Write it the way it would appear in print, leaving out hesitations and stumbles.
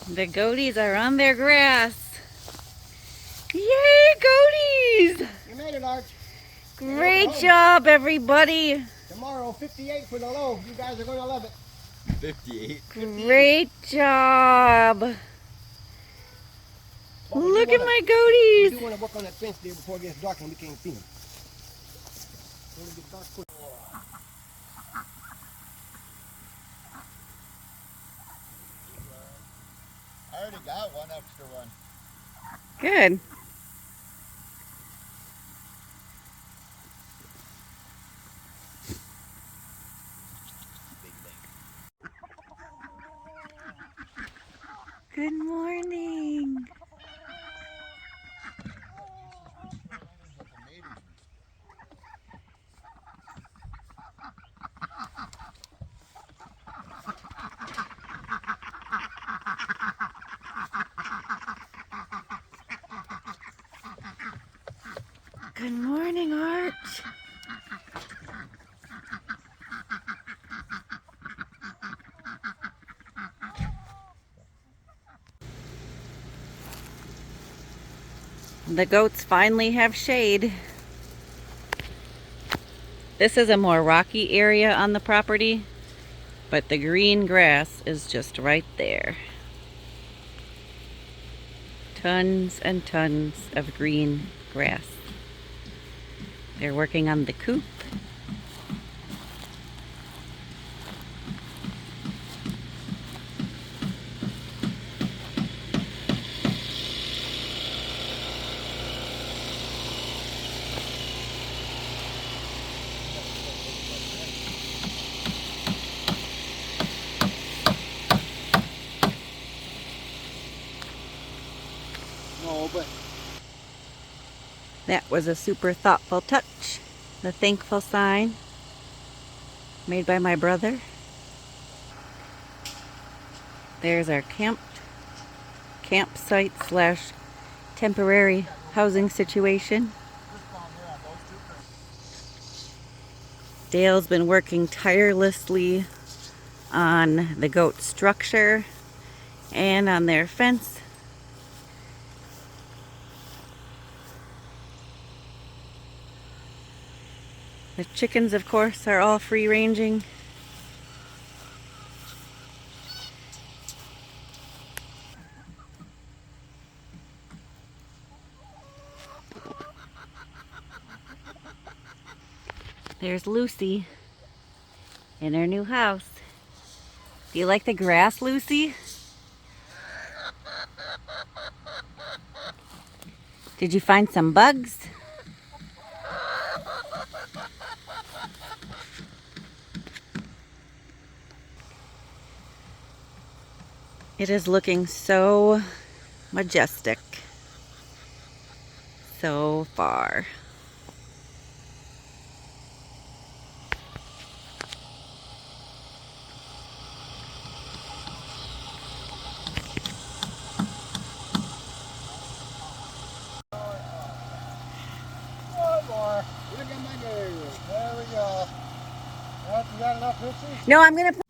The goaties are on their grass. Yay, goaties! You made it, Arch. Great job, everybody. Tomorrow, 58 for the low. You guys are going to love it. 58. Great job. Look at my goaties. We do want to work on that fence there before it gets dark and we can't see them. When it gets dark quick. I already got one extra one. Good. Good morning. Good morning, Arch. The goats finally have shade. This is a more rocky area on the property, but the green grass is just right there. Tons and tons of green grass. They're working on the coop. No, but That was a super thoughtful touch. The thankful sign made by my brother. There's our campsite slash temporary housing situation. Dale's been working tirelessly on the goat structure and on their fence. The chickens, of course, are all free ranging. There's Lucy in her new house. Do you like the grass, Lucy? Did you find some bugs? It is looking so majestic so far. one more. Look at my nose. There we go. You got enough, Lucy? No, I'm gonna put